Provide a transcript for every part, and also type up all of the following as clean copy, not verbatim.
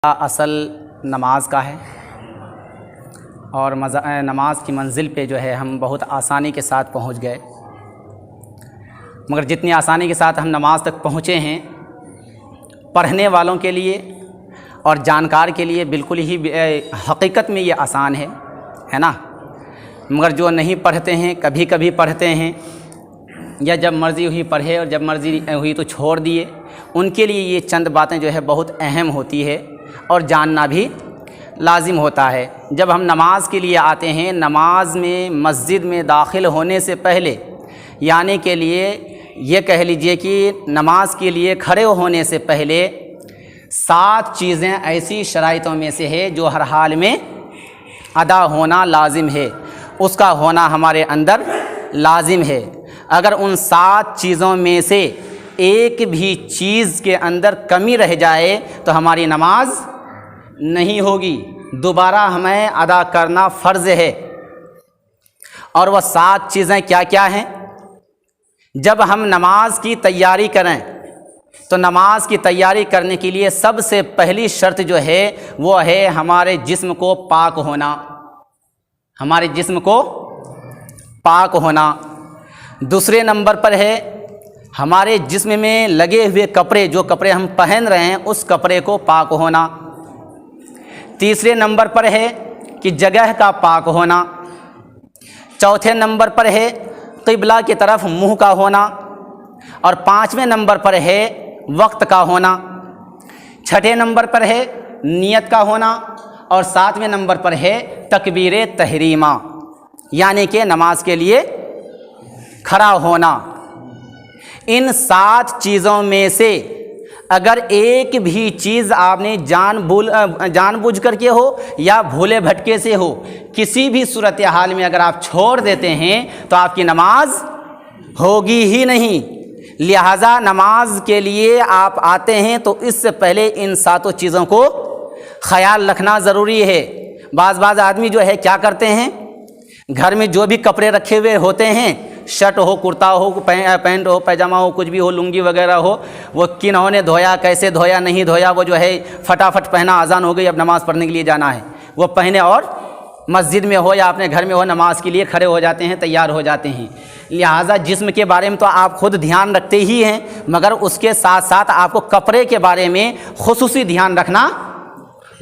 اصل نماز کا ہے اور نماز کی منزل پہ جو ہے ہم بہت آسانی کے ساتھ پہنچ گئے، مگر جتنی آسانی کے ساتھ ہم نماز تک پہنچے ہیں پڑھنے والوں کے لیے اور جانکار کے لیے بالکل ہی حقیقت میں یہ آسان ہے نا، مگر جو نہیں پڑھتے ہیں کبھی کبھی پڑھتے ہیں یا جب مرضی ہوئی پڑھے اور جب مرضی ہوئی تو چھوڑ دیے، ان کے لیے یہ چند باتیں جو ہے بہت اہم ہوتی ہے اور جاننا بھی لازم ہوتا ہے۔ جب ہم نماز کے لیے آتے ہیں، نماز میں مسجد میں داخل ہونے سے پہلے یعنی کے لیے یہ کہہ لیجئے کہ نماز کے لیے کھڑے ہونے سے پہلے 7 چیزیں ایسی شرائطوں میں سے ہے جو ہر حال میں ادا ہونا لازم ہے، اس کا ہونا ہمارے اندر لازم ہے۔ اگر ان 7 چیزوں میں سے ایک بھی چیز کے اندر کمی رہ جائے تو ہماری نماز نہیں ہوگی، دوبارہ ہمیں ادا کرنا فرض ہے۔ اور وہ 7 چیزیں کیا کیا ہیں؟ جب ہم نماز کی تیاری کریں تو نماز کی تیاری کرنے کے لیے سب سے پہلی شرط جو ہے وہ ہے ہمارے جسم کو پاک ہونا، ہمارے جسم کو پاک ہونا۔ دوسرے نمبر پر ہے ہمارے جسم میں لگے ہوئے کپڑے، جو کپڑے ہم پہن رہے ہیں اس کپڑے کو پاک ہونا۔ تیسرے نمبر پر ہے کہ جگہ کا پاک ہونا۔ چوتھے نمبر پر ہے قبلہ کی طرف منہ کا ہونا، اور 5ویں نمبر پر ہے وقت کا ہونا۔ 6ٹھے نمبر پر ہے نیت کا ہونا، اور 7ویں نمبر پر ہے تکبیر تحریمہ یعنی کہ نماز کے لیے کھڑا ہونا۔ ان 7 چیزوں میں سے اگر ایک بھی چیز آپ نے جان بوجھ کر کے ہو یا بھولے بھٹکے سے ہو، کسی بھی صورتحال میں اگر آپ چھوڑ دیتے ہیں تو آپ کی نماز ہوگی ہی نہیں۔ لہٰذا نماز کے لیے آپ آتے ہیں تو اس سے پہلے ان 7 چیزوں کو خیال رکھنا ضروری ہے۔ بعض آدمی جو ہے کیا کرتے ہیں، گھر میں جو بھی کپڑے رکھے ہوئے ہوتے ہیں، شرٹ ہو، کرتا ہو، پینٹ ہو، پیجامہ ہو، کچھ بھی ہو، لنگی وغیرہ ہو، وہ کنہوں نے دھویا، کیسے دھویا، نہیں دھویا، وہ جو ہے فٹافٹ پہنا، اذان ہو گئی، اب نماز پڑھنے کے لیے جانا ہے، وہ پہنے اور مسجد میں ہو یا اپنے گھر میں ہو نماز کے لیے کھڑے ہو جاتے ہیں، تیار ہو جاتے ہیں۔ لہٰذا جسم کے بارے میں تو آپ خود دھیان رکھتے ہی ہیں، مگر اس کے ساتھ ساتھ آپ کو کپڑے کے بارے میں خصوصی دھیان رکھنا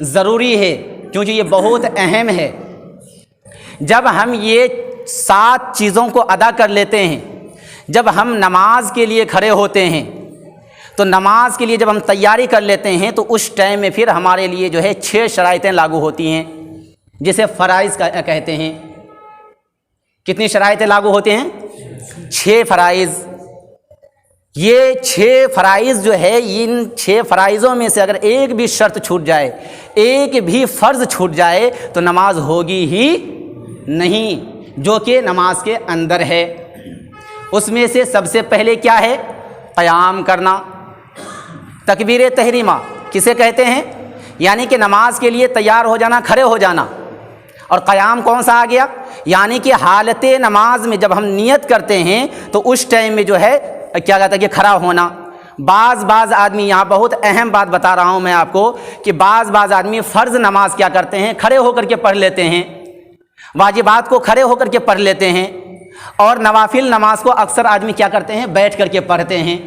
ضروری ہے، کیونکہ یہ بہت اہم ہے۔ جب ہم یہ 7 چیزوں کو ادا کر لیتے ہیں، جب ہم نماز کے لیے کھڑے ہوتے ہیں تو نماز کے لیے جب ہم تیاری کر لیتے ہیں تو اس ٹائم میں پھر ہمارے لیے جو ہے 6 شرائطیں لاگو ہوتی ہیں، جسے فرائض کہتے ہیں۔ کتنی شرائطیں لاگو ہوتے ہیں؟ 6 فرائض۔ یہ 6 فرائض جو ہے، ان 6 فرائضوں میں سے اگر ایک بھی شرط چھوٹ جائے، ایک بھی فرض چھوٹ جائے تو نماز ہوگی ہی نہیں، جو کہ نماز کے اندر ہے۔ اس میں سے سب سے پہلے کیا ہے؟ قیام کرنا۔ تکبیر تحریمہ کسے کہتے ہیں؟ یعنی کہ نماز کے لیے تیار ہو جانا، کھڑے ہو جانا۔ اور قیام کون سا آ گیا؟ یعنی کہ حالت نماز میں جب ہم نیت کرتے ہیں تو اس ٹائم میں جو ہے کیا کہتا ہے کہ کھڑا ہونا۔ بعض آدمی، یہاں بہت اہم بات بتا رہا ہوں میں آپ کو، کہ بعض آدمی فرض نماز کیا کرتے ہیں، کھڑے ہو کر کے پڑھ لیتے ہیں، واجبات کو کھڑے ہو کر کے پڑھ لیتے ہیں، اور نوافل نماز کو اکثر آدمی کیا کرتے ہیں، بیٹھ کر کے پڑھتے ہیں۔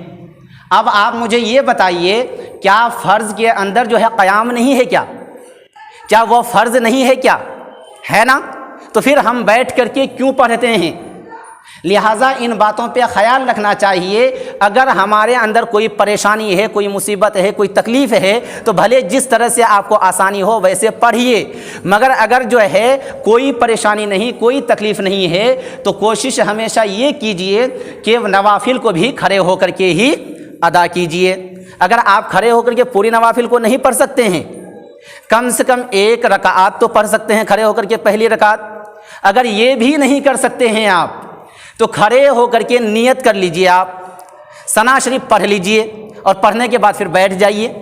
اب آپ مجھے یہ بتائیے، کیا فرض کے اندر جو ہے قیام نہیں ہے کیا وہ فرض نہیں ہے کیا؟ ہے نا؟ تو پھر ہم بیٹھ کر کے کیوں پڑھتے ہیں؟ لہٰذا ان باتوں پہ خیال رکھنا چاہیے۔ اگر ہمارے اندر کوئی پریشانی ہے، کوئی مصیبت ہے، کوئی تکلیف ہے تو بھلے جس طرح سے آپ کو آسانی ہو ویسے پڑھیے، مگر اگر جو ہے کوئی پریشانی نہیں، کوئی تکلیف نہیں ہے تو کوشش ہمیشہ یہ کیجئے کہ نوافل کو بھی کھڑے ہو کر کے ہی ادا کیجئے۔ اگر آپ کھڑے ہو کر کے پوری نوافل کو نہیں پڑھ سکتے ہیں، کم سے کم 1 رکعت تو پڑھ سکتے ہیں کھڑے ہو کر کے، پہلی رکعت۔ اگر یہ بھی نہیں کر سکتے ہیں آپ تو کھڑے ہو کر کے نیت کر لیجئے، آپ ثنا شریف پڑھ لیجئے، اور پڑھنے کے بعد پھر بیٹھ جائیے۔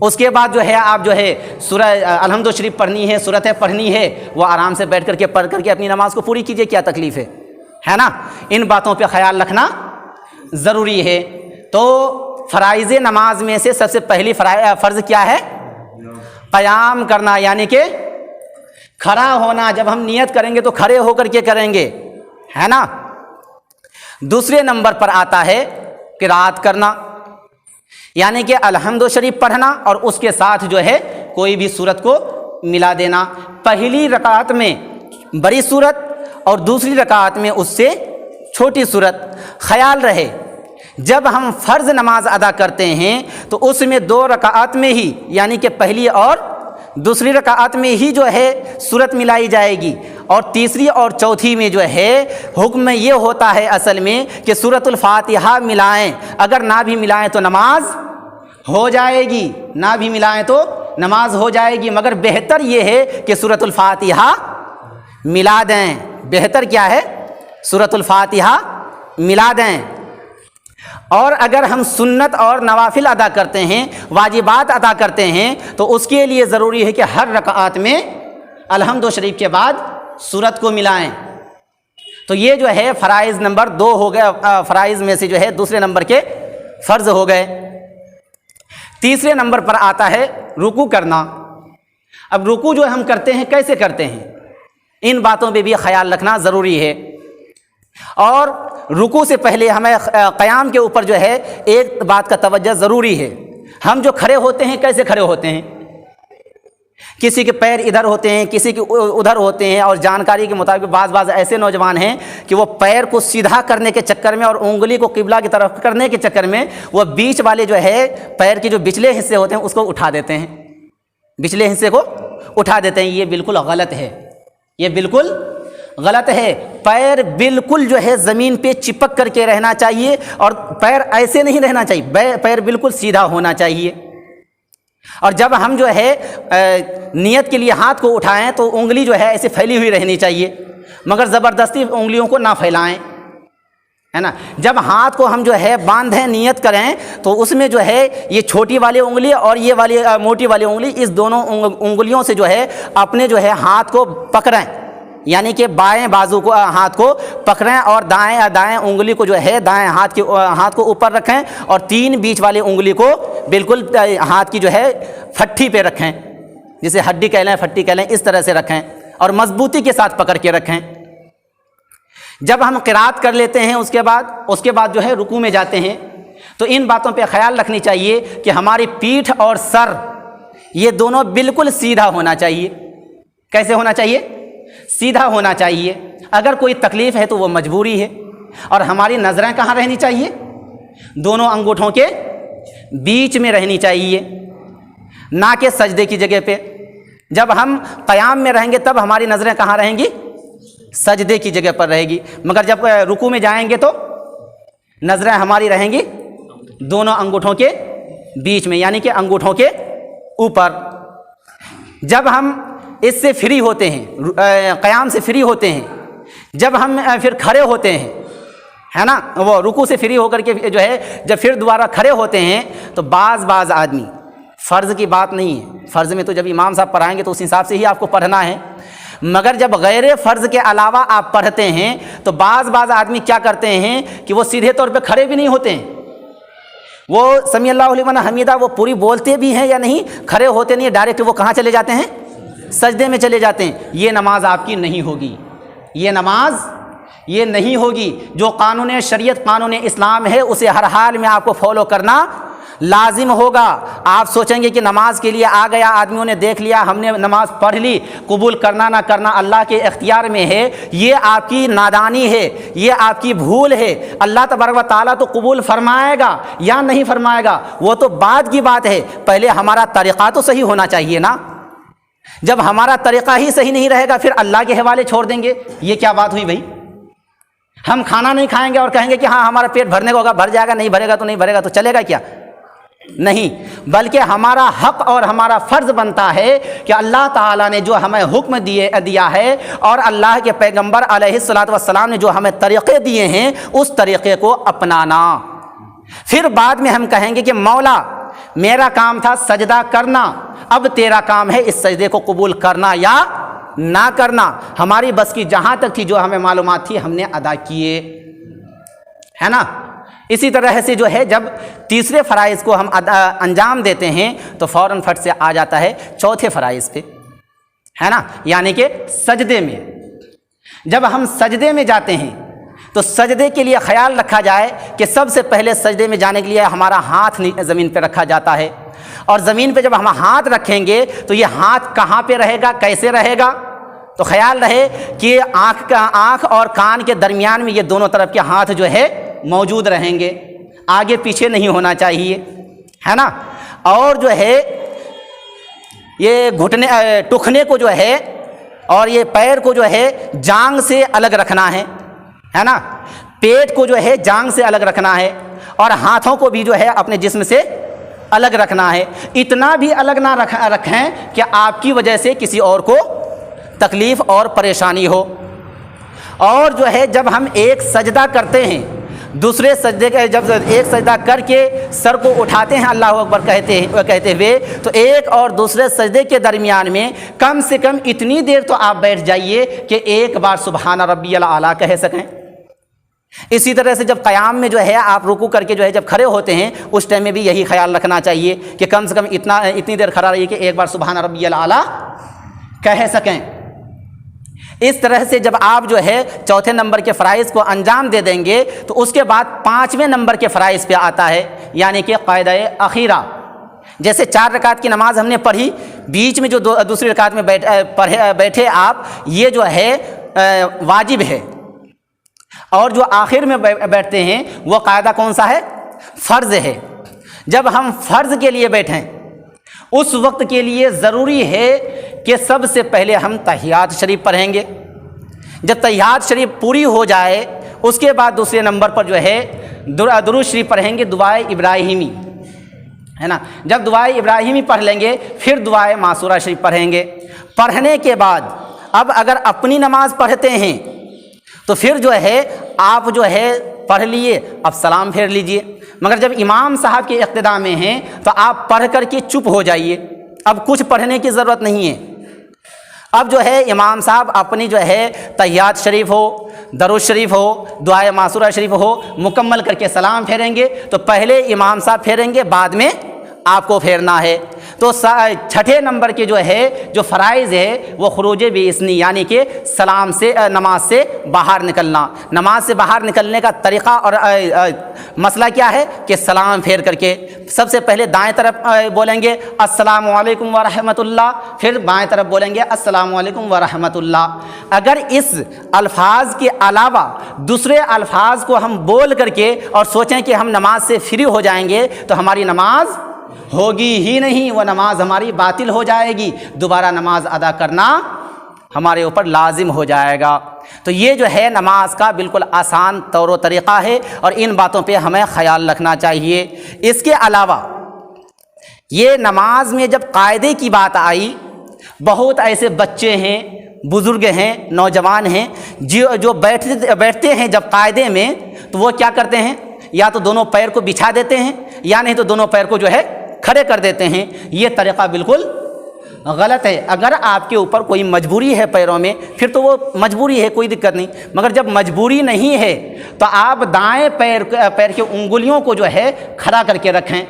اس کے بعد جو ہے آپ جو ہے سورہ الحمد شریف پڑھنی ہے، سورتیں پڑھنی ہے، وہ آرام سے بیٹھ کر کے پڑھ کر کے اپنی نماز کو پوری کیجئے، کیا تکلیف ہے نا؟ ان باتوں پہ خیال رکھنا ضروری ہے۔ تو فرائض نماز میں سے سب سے پہلی فرض کیا ہے؟ قیام کرنا یعنی کہ کھڑا ہونا. جب ہم نیت کریں گے تو کھڑے ہو کر کے کریں گے, ہے نا. دوسرے نمبر پر آتا ہے قرات کرنا, یعنی کہ الحمد شریف پڑھنا اور اس کے ساتھ جو ہے کوئی بھی سورت کو ملا دینا. پہلی رکعت میں بڑی سورت اور دوسری رکعت میں اس سے چھوٹی سورت. خیال رہے جب ہم فرض نماز ادا کرتے ہیں تو اس میں 2 رکعات میں ہی یعنی کہ پہلی اور دوسری رکعت میں ہی جو ہے سورت ملائی جائے گی, اور تیسری اور چوتھی میں جو ہے حکم یہ ہوتا ہے اصل میں کہ سورۃ الفاتحہ ملائیں. اگر نہ بھی ملائیں تو نماز ہو جائے گی, نہ بھی ملائیں تو نماز ہو جائے گی, مگر بہتر یہ ہے کہ سورۃ الفاتحہ ملا دیں. بہتر کیا ہے؟ سورۃ الفاتحہ ملا دیں. اور اگر ہم سنت اور نوافل ادا کرتے ہیں, واجبات ادا کرتے ہیں, تو اس کے لیے ضروری ہے کہ ہر رکعت میں الحمد شریف کے بعد سورت کو ملائیں. تو یہ جو ہے فرائض نمبر 2 ہو گئے, فرائض میں سے جو ہے دوسرے نمبر کے فرض ہو گئے. تیسرے نمبر پر آتا ہے رکوع کرنا. اب رکوع جو ہم کرتے ہیں کیسے کرتے ہیں, ان باتوں پہ بھی خیال رکھنا ضروری ہے. اور رکوع سے پہلے ہمیں قیام کے اوپر جو ہے ایک بات کا توجہ ضروری ہے. ہم جو کھڑے ہوتے ہیں کیسے کھڑے ہوتے ہیں؟ کسی کے پیر ادھر ہوتے ہیں, کسی کے ادھر ہوتے ہیں, اور جانکاری کے مطابق بعض ایسے نوجوان ہیں کہ وہ پیر کو سیدھا کرنے کے چکر میں اور انگلی کو قبلہ کی طرف کرنے کے چکر میں وہ بیچ والے جو ہے پیر کے جو پچھلے حصے ہوتے ہیں اس کو اٹھا دیتے ہیں, پچھلے حصے کو اٹھا دیتے ہیں. یہ بالکل غلط ہے, یہ بالکل غلط ہے. پیر بالکل جو ہے زمین پہ چپک کر کے رہنا چاہیے, اور پیر ایسے نہیں رہنا چاہیے, پیر بالکل سیدھا ہونا چاہیے. اور جب ہم جو ہے نیت کے لیے ہاتھ کو اٹھائیں تو انگلی جو ہے ایسے پھیلی ہوئی رہنی چاہیے, مگر زبردستی انگلیوں کو نہ پھیلائیں, ہے نا. جب ہاتھ کو ہم جو ہے باندھیں نیت کریں تو اس میں جو ہے یہ چھوٹی والی انگلی اور یہ والی موٹی والی انگلی, اس دونوں انگلیوں سے جو ہے اپنے جو ہے ہاتھ کو پکڑیں, یعنی کہ بائیں بازو کو ہاتھ کو پکڑیں اور دائیں انگلی کو جو ہے دائیں ہاتھ کو اوپر رکھیں, اور 3 بیچ والے انگلی کو بالکل ہاتھ کی جو ہے پھٹی پہ رکھیں, جسے ہڈی کہہ لیں پھٹی کہہ لیں, اس طرح سے رکھیں اور مضبوطی کے ساتھ پکڑ کے رکھیں. جب ہم قرات کر لیتے ہیں اس کے بعد جو ہے رکوع میں جاتے ہیں تو ان باتوں پہ خیال رکھنی چاہیے کہ ہماری پیٹھ اور سر یہ دونوں بالکل سیدھا ہونا چاہیے. کیسے ہونا چاہیے؟ سیدھا ہونا چاہیے. اگر کوئی تکلیف ہے تو وہ مجبوری ہے. اور ہماری نظریں کہاں رہنی چاہیے؟ دونوں انگوٹھوں کے بیچ میں رہنی چاہیے, نہ کہ سجدے کی جگہ پہ. جب ہم قیام میں رہیں گے تب ہماری نظریں کہاں رہیں گی؟ سجدے کی جگہ پر رہے گی, مگر جب رکوع میں جائیں گے تو نظریں ہماری رہیں گی دونوں انگوٹھوں کے بیچ میں, یعنی کہ انگوٹھوں کے اوپر. جب ہم اس سے فری ہوتے ہیں, قیام سے فری ہوتے ہیں, جب ہم پھر کھڑے ہوتے ہیں, ہے نا, وہ رکوع سے فری ہو کر کے جو ہے جب پھر دوبارہ کھڑے ہوتے ہیں تو بعض آدمی, فرض کی بات نہیں ہے, فرض میں تو جب امام صاحب پڑھائیں گے تو اس حساب سے ہی آپ کو پڑھنا ہے, مگر جب غیر فرض کے علاوہ آپ پڑھتے ہیں تو بعض آدمی کیا کرتے ہیں کہ وہ سیدھے طور پہ کھڑے بھی نہیں ہوتے ہیں, وہ سمیع اللہ لمن حمیدہ وہ پوری بولتے بھی ہیں یا نہیں, کھڑے ہوتے نہیں, ڈائریکٹ وہ کہاں چلے جاتے ہیں؟ سجدے میں چلے جاتے ہیں. یہ نماز آپ کی نہیں ہوگی, یہ نماز یہ نہیں ہوگی. جو قانون شریعت قانون اسلام ہے اسے ہر حال میں آپ کو فالو کرنا لازم ہوگا. آپ سوچیں گے کہ نماز کے لیے آ گیا, آدمیوں نے دیکھ لیا, ہم نے نماز پڑھ لی, قبول کرنا نہ کرنا اللہ کے اختیار میں ہے. یہ آپ کی نادانی ہے, یہ آپ کی بھول ہے. اللہ تبارک و تعالیٰ تو قبول فرمائے گا یا نہیں فرمائے گا وہ تو بعد کی بات ہے, پہلے ہمارا طریقہ تو صحیح ہونا چاہیے نا. جب ہمارا طریقہ ہی صحیح نہیں رہے گا پھر اللہ کے حوالے چھوڑ دیں گے, یہ کیا بات ہوئی بھائی؟ ہم کھانا نہیں کھائیں گے اور کہیں گے کہ ہاں ہمارا پیٹ بھرنے کا ہوگا, بھر جائے گا, نہیں بھرے گا تو نہیں بھرے گا, تو چلے گا کیا؟ نہیں, بلکہ ہمارا حق اور ہمارا فرض بنتا ہے کہ اللہ تعالیٰ نے جو ہمیں حکم دیا ہے اور اللہ کے پیغمبر علیہ الصلوۃ والسلام نے جو ہمیں طریقے دیے ہیں اس طریقے کو اپنانا. پھر بعد میں ہم کہیں گے کہ مولا میرا کام تھا سجدہ کرنا, اب تیرا کام ہے اس سجدے کو قبول کرنا یا نہ کرنا. ہماری بس کی جہاں تک تھی جو ہمیں معلومات تھی ہم نے ادا کیے, ہے نا. اسی طرح سے جو ہے جب تیسرے فرائض کو ہم انجام دیتے ہیں تو فوراً فٹ سے آ جاتا ہے چوتھے فرائض پہ، ہے نا، یعنی کہ سجدے میں۔ جب ہم سجدے میں جاتے ہیں تو سجدے کے لیے خیال رکھا جائے کہ سب سے پہلے سجدے میں جانے کے لیے ہمارا ہاتھ زمین پہ رکھا جاتا ہے، اور زمین پہ جب ہم ہاتھ رکھیں گے تو یہ ہاتھ کہاں پہ رہے گا، کیسے رہے گا؟ تو خیال رہے کہ آنکھ اور کان کے درمیان میں یہ دونوں طرف کے ہاتھ جو ہے موجود رہیں گے، آگے پیچھے نہیں ہونا چاہیے، ہے نا۔ اور جو ہے یہ گھٹنے ٹخنے کو جو ہے اور یہ پیر کو جو ہے جانگ سے الگ رکھنا ہے نا، پیٹ کو جو ہے جانگ سے الگ رکھنا ہے، اور ہاتھوں کو بھی جو ہے اپنے جسم سے الگ رکھنا ہے۔ اتنا بھی الگ نہ رکھیں کہ آپ کی وجہ سے کسی اور کو تکلیف اور پریشانی ہو۔ اور جو ہے جب ہم ایک سجدہ کرتے ہیں، دوسرے سجدے کے جب ایک سجدہ کر کے سر کو اٹھاتے ہیں اللہ اکبر کہتے ہوئے، تو ایک اور دوسرے سجدے کے درمیان میں کم سے کم اتنی دیر تو آپ بیٹھ جائیے کہ ایک بار سبحان ربی الاعلیٰ کہہ سکیں۔ اسی طرح سے جب قیام میں جو ہے آپ رکوع کر کے جو ہے جب کھڑے ہوتے ہیں، اس ٹائم میں بھی یہی خیال رکھنا چاہیے کہ کم سے کم اتنی دیر کھڑا رہیے کہ ایک بار سبحان ربی الاعلیٰ کہہ سکیں۔ اس طرح سے جب آپ جو ہے چوتھے نمبر کے فرائض کو انجام دے دیں گے تو اس کے بعد پانچویں نمبر کے فرائض پہ آتا ہے، یعنی کہ قاعدہ اخیرہ۔ جیسے 4 رکعت کی نماز ہم نے پڑھی، بیچ میں جو دوسری رکعت میں بیٹھے آپ، یہ جو ہے واجب ہے، اور جو آخر میں بیٹھتے ہیں وہ قاعدہ کون سا ہے؟ فرض ہے۔ جب ہم فرض کے لیے بیٹھیں اس وقت کے لیے ضروری ہے کہ سب سے پہلے ہم تحیات شریف پڑھیں گے۔ جب تحیات شریف پوری ہو جائے اس کے بعد دوسرے نمبر پر جو ہے درود شریف پڑھیں گے، دعائے ابراہیمی، ہے نا۔ جب دعائے ابراہیمی پڑھ لیں گے پھر دعائے معصورہ شریف پڑھیں گے۔ پڑھنے کے بعد اب اگر اپنی نماز پڑھتے ہیں تو پھر جو ہے آپ جو ہے پڑھ لیے، اب سلام پھیر لیجئے۔ مگر جب امام صاحب کے اقتداء میں ہیں تو آپ پڑھ کر کے چپ ہو جائیے، اب کچھ پڑھنے کی ضرورت نہیں ہے۔ اب جو ہے امام صاحب اپنی جو ہے تحیات شریف ہو، درود شریف ہو، دعائے معصورہ شریف ہو مکمل کر کے سلام پھیریں گے، تو پہلے امام صاحب پھیریں گے، بعد میں آپ کو پھیرنا ہے۔ تو چھٹے نمبر کے جو ہے جو فرائض ہے وہ خروج باذنی، یعنی کہ سلام سے نماز سے باہر نکلنا۔ نماز سے باہر نکلنے کا طریقہ اور مسئلہ کیا ہے کہ سلام پھیر کر کے سب سے پہلے دائیں طرف بولیں گے السلام علیکم ورحمۃ اللہ، پھر بائیں طرف بولیں گے السلام علیکم ورحمۃ اللہ۔ اگر اس الفاظ کے علاوہ دوسرے الفاظ کو ہم بول کر کے اور سوچیں کہ ہم نماز سے فری ہو جائیں گے تو ہماری نماز ہوگی ہی نہیں، وہ نماز ہماری باطل ہو جائے گی، دوبارہ نماز ادا کرنا ہمارے اوپر لازم ہو جائے گا۔ تو یہ جو ہے نماز کا بالکل آسان طور و طریقہ ہے، اور ان باتوں پہ ہمیں خیال رکھنا چاہیے۔ اس کے علاوہ یہ نماز میں جب قاعدے کی بات آئی، بہت ایسے بچے ہیں، بزرگ ہیں، نوجوان ہیں جو بیٹھتے ہیں جب قاعدے میں تو وہ کیا کرتے ہیں، یا تو دونوں پیر کو بچھا دیتے ہیں یا نہیں تو دونوں پیر کو جو ہے کھڑے کر دیتے ہیں۔ یہ طریقہ بالکل غلط ہے۔ اگر آپ کے اوپر کوئی مجبوری ہے پیروں میں پھر تو وہ مجبوری ہے، کوئی دقت نہیں، مگر جب مجبوری نہیں ہے تو آپ دائیں پیر کے انگلیوں کو جو ہے کھڑا کر کے رکھیں،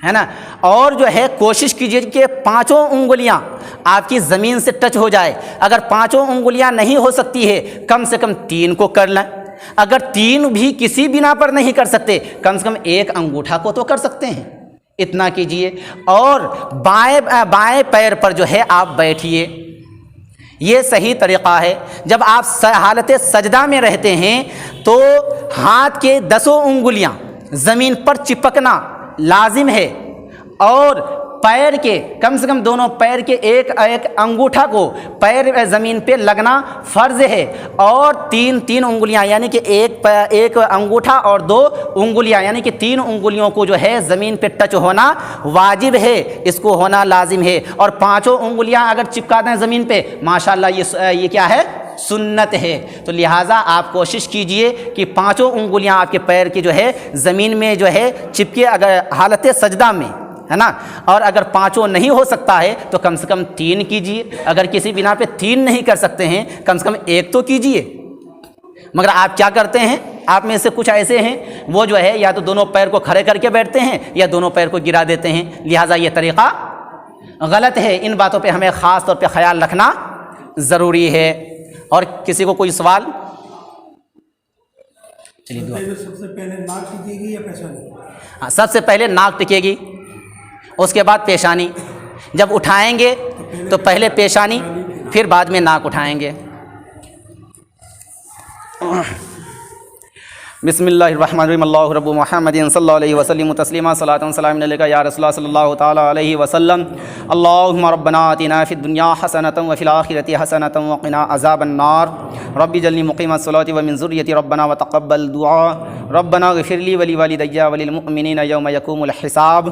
ہے نا، اور جو ہے کوشش کیجیے کہ 5 انگلیاں آپ کی زمین سے ٹچ ہو جائے۔ اگر 5 انگلیاں نہیں ہو سکتی ہے کم سے کم 3 کو کر لیں۔ اگر 3 بھی کسی بنا پر نہیں کر سکتے کم سے کم 1 انگوٹھا کو تو کر سکتے ہیں، اتنا کیجئے۔ اور بائیں پیر پر جو ہے آپ بیٹھیے، یہ صحیح طریقہ ہے۔ جب آپ حالت سجدہ میں رہتے ہیں تو ہاتھ کے 10 انگلیاں زمین پر چپکنا لازم ہے، اور پیر کے کم سے کم دونوں پیر کے ایک انگوٹھا کو پیر زمین پہ لگنا فرض ہے، اور 3 انگلیاں یعنی کہ ایک انگوٹھا اور 2 انگلیاں یعنی کہ 3 انگلیوں کو جو ہے زمین پہ ٹچ ہونا واجب ہے، اس کو ہونا لازم ہے۔ اور 5 انگلیاں اگر چپکا دیں زمین پہ ماشاءاللہ یہ کیا ہے، سنت ہے۔ تو لہٰذا آپ کوشش کیجئے کہ 5 انگلیاں آپ کے پیر کی جو ہے زمین میں جو ہے چپکے، اگر حالت سجدہ میں، ہے نا۔ اور اگر 5 نہیں ہو سکتا ہے تو کم سے کم 3 کیجئے۔ اگر کسی بنا پہ 3 نہیں کر سکتے ہیں کم سے کم 1 تو کیجئے۔ مگر آپ کیا کرتے ہیں، آپ میں سے کچھ ایسے ہیں وہ جو ہے یا تو دونوں پیر کو کھڑے کر کے بیٹھتے ہیں یا دونوں پیر کو گرا دیتے ہیں، لہٰذا یہ طریقہ غلط ہے۔ ان باتوں پہ ہمیں خاص طور پہ خیال رکھنا ضروری ہے۔ اور کسی کو کوئی سوال؟ سب سے پہلے ناک ٹکے گی یا پیشانی؟ ہاں، سب سے پہلے ناک ٹکے گی، اس کے بعد پیشانی۔ جب اٹھائیں گے تو پہلے پیشانی پھر بعد میں ناک اٹھائیں گے۔ بسم اللہ الرحمن الرحیم، اللہ رب محمد صلی اللہ علیہ وسلم تسلیما، صلاۃ و سلام علیک یا رسول اللہ صلی اللہ تعالیٰ علیہ وسلم۔ اللہم ربنا آتنا فی الدنیا حسنۃ وفی الآخرۃ حسنۃ وقنا عذاب النار، رب اجعلنی مقیم الصلاۃ ومن ذریتی ربنا وتقبل دعاء، ربنا اغفر لی ولوالدی وللمؤمنین یوم یقوم الحساب۔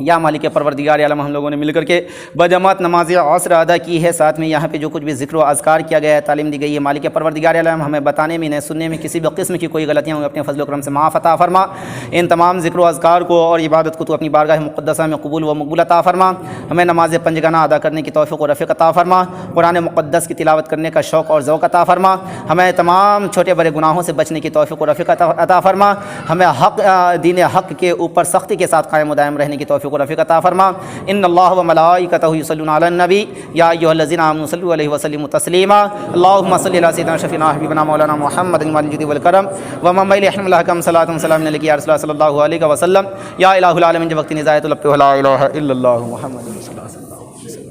یا مالک پروردگار عالم، ہم لوگوں نے مل کر کے بجماعت نماز عصر ادا کی ہے، ساتھ میں یہاں پہ جو کچھ بھی ذکر و اذکار کیا گیا ہے، تعلیم دی گئی ہے، مالک پروردگار عالم ہمیں بتانے میں، سننے میں کسی بھی قسم کی کوئی غلطیاں ہوں اپنے فضل و کرم سے معاف عطا فرما۔ ان تمام ذکر و اذکار کو اور عبادت کو تو اپنی بارگاہ مقدسہ میں قبول و مقبول عطا فرما۔ ہمیں نماز پنجگانہ ادا کرنے کی توفیق و رفیق عطا فرما، قرآن مقدس کی تلاوت کرنے کا شوق اور ذوق عطا فرما، ہمیں تمام چھوٹے بڑے گناہوں سے بچنے کی توفیق و رفیق عطا فرما، ہمیں دین حق کے اوپر سختی کے ساتھ قائم و دائم رہنے کی توفیق و رفیق عطا فرما۔ ان اللہ و ملائکتہ یصلون علی النبی یا ایھا الذین آمنوا صلوا علیہ وسلموا تسلیما۔ اللہم صل علی سیدنا شفیعنا حبیبنا مولانا محمد الجود والکرم ومن یحمل الحکم صلاۃ و سلام علیک یا رسول اللہ صلی اللہ علیہ وسلم یا الہ العالمین وقت نزاعت لب لا الہ الا اللہ محمد رسول اللہ صلی اللہ علیہ وسلم۔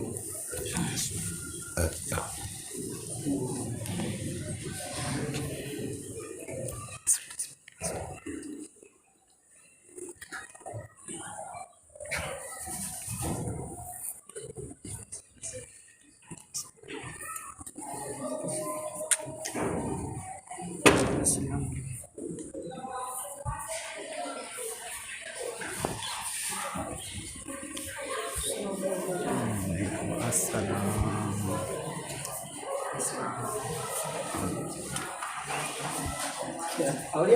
اور